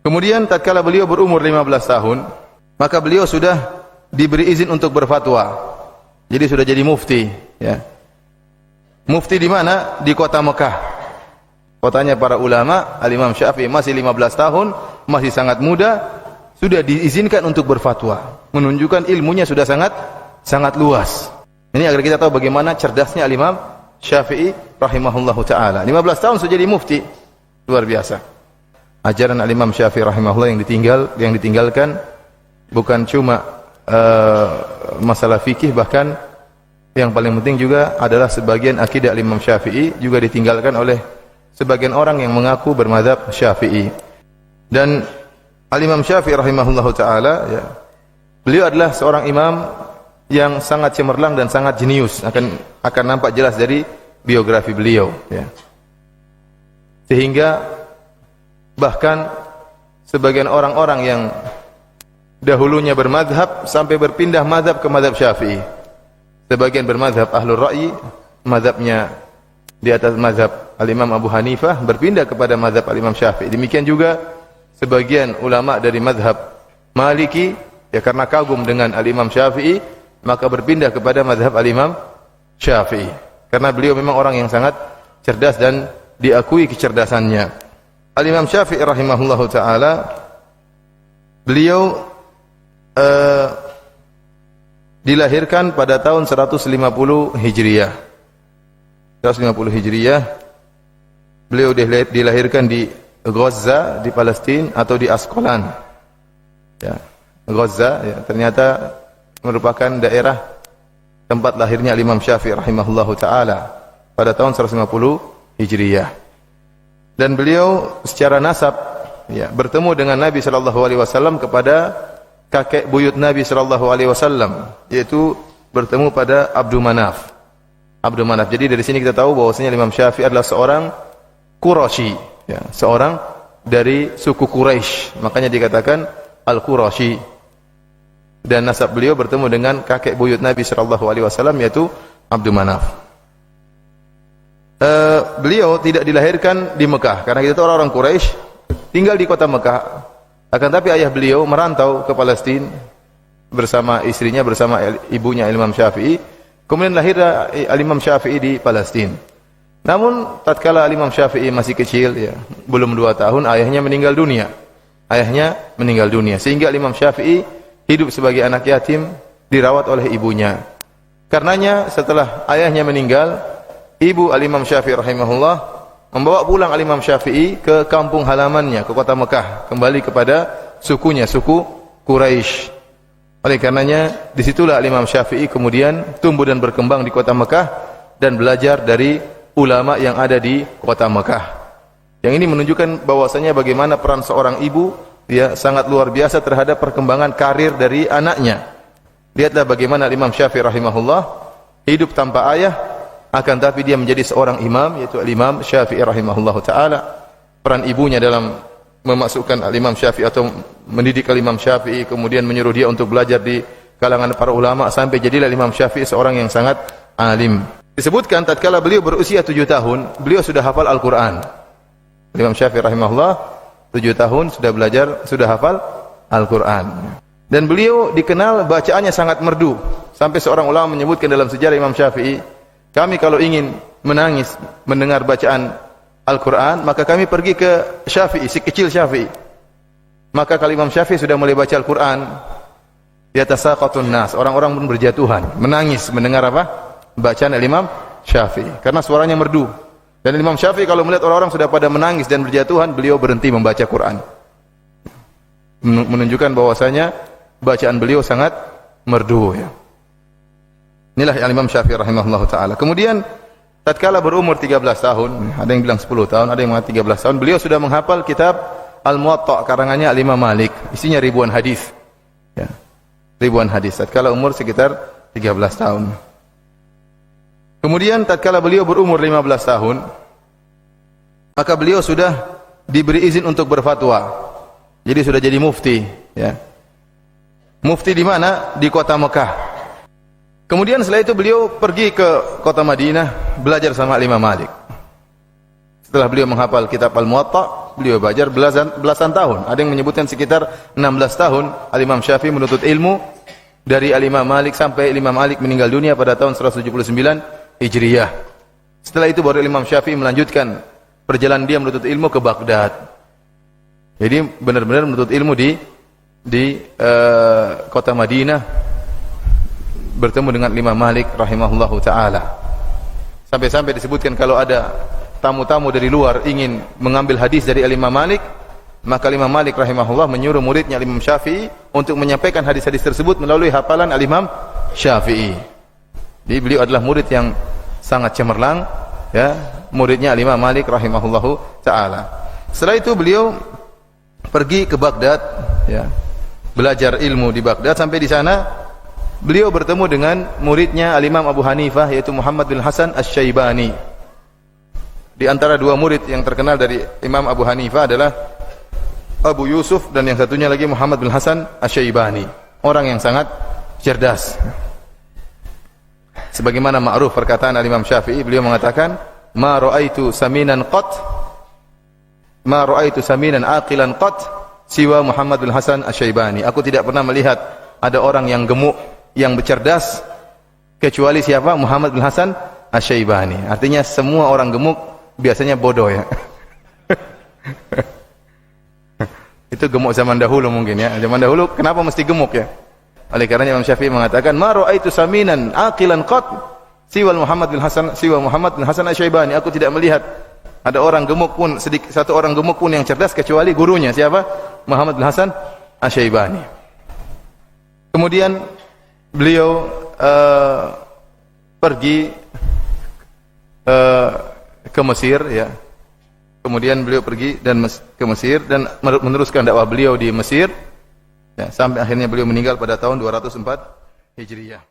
Kemudian tatkala beliau berumur 15 tahun, maka beliau sudah diberi izin untuk berfatwa. Jadi sudah jadi mufti, ya. Mufti di mana? Di kota Mekah. Kotanya para ulama, Al-Imam Syafi'i masih 15 tahun, masih sangat muda, sudah diizinkan untuk berfatwa. Menunjukkan ilmunya sudah sangat luas. Ini agar kita tahu bagaimana cerdasnya Al-Imam Syafi'i rahimahullahu taala. 15 tahun sudah jadi mufti. Luar biasa. Ajaran Al-Imam Syafi'i rahimahullah yang ditinggalkan bukan cuma masalah fikih, bahkan yang paling penting juga adalah sebagian akidah Al-Imam Syafi'i juga ditinggalkan oleh sebagian orang yang mengaku bermadzhab Syafi'i. Dan Al-Imam Syafi'i rahimahullah taala, ya, beliau adalah seorang imam yang sangat cemerlang dan sangat jenius, akan nampak jelas dari biografi beliau, ya. Sehingga bahkan sebagian orang-orang yang dahulunya bermadhab sampai berpindah madhab ke madhab Syafi'i. Sebagian bermadhab Ahlul Ra'yi, madhabnya di atas madhab Al-Imam Abu Hanifah, berpindah kepada madhab Al-Imam Syafi'i. Demikian juga sebagian ulama dari madhab Maliki, ya, karena kagum dengan Al-Imam Syafi'i, maka berpindah kepada madhab Al-Imam Syafi'i. Karena beliau memang orang yang sangat cerdas dan diakui kecerdasannya. Al-Imam Syafi'i rahimahullahu taala, beliau dilahirkan pada tahun 150 Hijriah. 150 Hijriah. Beliau dilahirkan di Gaza di Palestina atau di Asqalan. Ya, Gaza, ya, ternyata merupakan daerah tempat lahirnya Imam Syafi'i rahimahullahu taala pada tahun 150 Hijriah. Dan beliau secara nasab, ya, bertemu dengan Nabi sallallahu alaihi wasallam kepada kakek buyut Nabi sallallahu alaihi wasallam, yaitu bertemu pada Abdul Manaf. Abdul Manaf. Jadi dari sini kita tahu bahwasanya Imam Syafi'i adalah seorang Quraisy, ya, seorang dari suku Quraisy. Makanya dikatakan Al-Quraisy. Dan nasab beliau bertemu dengan kakek buyut Nabi sallallahu alaihi wasallam, yaitu Abdul Manaf. Beliau tidak dilahirkan di Mekah karena kita tahu orang-orang Quraisy tinggal di kota Mekah. Akan tapi ayah beliau merantau ke Palestina bersama istrinya, bersama ibunya Imam Syafi'i. Kemudian lahirlah Imam Syafi'i di Palestina. Namun tatkala Imam Syafi'i masih kecil, ya, belum 2 tahun, ayahnya meninggal dunia. Sehingga Imam Syafi'i hidup sebagai anak yatim, dirawat oleh ibunya. Karenanya setelah ayahnya meninggal, ibu Al-Imam Syafi'i rahimahullah membawa pulang Al-Imam Syafi'i ke kampung halamannya, ke kota Mekah, kembali kepada sukunya, suku Quraisy. Oleh karenanya disitulah Al-Imam Syafi'i kemudian tumbuh dan berkembang di kota Mekah dan belajar dari ulama yang ada di kota Mekah. Yang ini menunjukkan bahwasanya bagaimana peran seorang ibu, ya, sangat luar biasa terhadap perkembangan karir dari anaknya. Lihatlah bagaimana Al-Imam Syafi'i rahimahullah hidup tanpa ayah, akan tapi dia menjadi seorang imam, yaitu Al-Imam Syafi'i rahimahullahu taala. Peran ibunya dalam memasukkan Al-Imam Syafi'i atau mendidik Al-Imam Syafi'i, kemudian menyuruh dia untuk belajar di kalangan para ulama sampai jadilah Imam Syafi'i seorang yang sangat alim. Disebutkan tatkala beliau berusia 7 tahun, beliau sudah hafal Al-Qur'an. Imam Syafi'i rahimahullah 7 tahun sudah belajar, sudah hafal Al-Qur'an. Dan beliau dikenal bacaannya sangat merdu. Sampai seorang ulama menyebutkan dalam sejarah Imam Syafi'i, kami kalau ingin menangis mendengar bacaan Al-Quran, maka kami pergi ke Syafi'i, si kecil Syafi'i. Maka kalau Imam Syafi'i sudah mulai baca Al-Quran, yatasaqatun nas, orang-orang pun berjatuhan, menangis mendengar apa? Bacaan Imam Syafi'i, karena suaranya merdu. Dan Imam Syafi'i kalau melihat orang-orang sudah pada menangis dan berjatuhan, beliau berhenti membaca Quran. Menunjukkan bahwasanya bacaan beliau sangat merdu, ya. Inilah Imam Syafi'i rahimahullah ta'ala. Kemudian tatkala berumur 13 tahun, ada yang bilang 10 tahun, ada yang mengatakan 13 tahun, beliau sudah menghafal kitab Al-Muwatta karangannya Al-Imam Malik. Isinya ribuan hadis. Ya. Ribuan hadis. Tatkala umur sekitar 13 tahun. Kemudian tatkala beliau berumur 15 tahun, maka beliau sudah diberi izin untuk berfatwa. Jadi sudah jadi mufti, ya. Mufti di mana? Di kota Mekah. Kemudian setelah itu beliau pergi ke kota Madinah belajar sama Imam Malik. Setelah beliau menghafal kitab Al-Muwatta, beliau belajar belasan tahun. Ada yang menyebutkan sekitar 16 tahun Al-Imam Syafi'i menuntut ilmu dari Al-Imam Malik sampai Imam Malik meninggal dunia pada tahun 179 Hijriah. Setelah itu baru Imam Syafi'i melanjutkan perjalanan dia menuntut ilmu ke Baghdad. Jadi benar-benar menuntut ilmu di kota Madinah, bertemu dengan Imam Malik rahimahullahu taala. Sampai-sampai disebutkan kalau ada tamu-tamu dari luar ingin mengambil hadis dari Imam Malik, maka Imam Malik rahimahullah menyuruh muridnya Imam Syafi'i untuk menyampaikan hadis-hadis tersebut melalui hafalan Imam Syafi'i. Jadi beliau adalah murid yang sangat cemerlang, ya, muridnya Imam Malik rahimahullahu taala. Setelah itu beliau pergi ke Baghdad, ya, belajar ilmu di Baghdad. Sampai di sana beliau bertemu dengan muridnya Al-Imam Abu Hanifah, yaitu Muhammad bin Hasan Asy-Syaibani. Di antara dua murid yang terkenal dari Imam Abu Hanifah adalah Abu Yusuf dan yang satunya lagi Muhammad bin Hasan Asy-Syaibani, orang yang sangat cerdas. Sebagaimana ma'ruf perkataan Al-Imam Syafi'i, beliau mengatakan, "Ma ra'aitu saminan aqilan qat siwa Muhammad bin Hasan Asy-Syaibani." Aku tidak pernah melihat ada orang yang gemuk, yang bercerdas kecuali siapa? Muhammad bin Hasan Asy-Syaibani. Artinya semua orang gemuk biasanya bodoh, ya. Itu gemuk zaman dahulu mungkin, ya. Zaman dahulu kenapa mesti gemuk, ya? Oleh karenanya Imam Syafi'i mengatakan, "Ma ra'aitu saminan aqilan qat siwa Muhammad bin Hasan Asy-Syaibani." Aku tidak melihat ada orang gemuk pun, satu orang gemuk pun yang cerdas kecuali gurunya siapa? Muhammad bin Hasan Asy-Syaibani. Kemudian beliau pergi ke Mesir, ya. Kemudian beliau pergi ke Mesir dan meneruskan dakwah beliau di Mesir, ya, sampai akhirnya beliau meninggal pada tahun 204 Hijriah.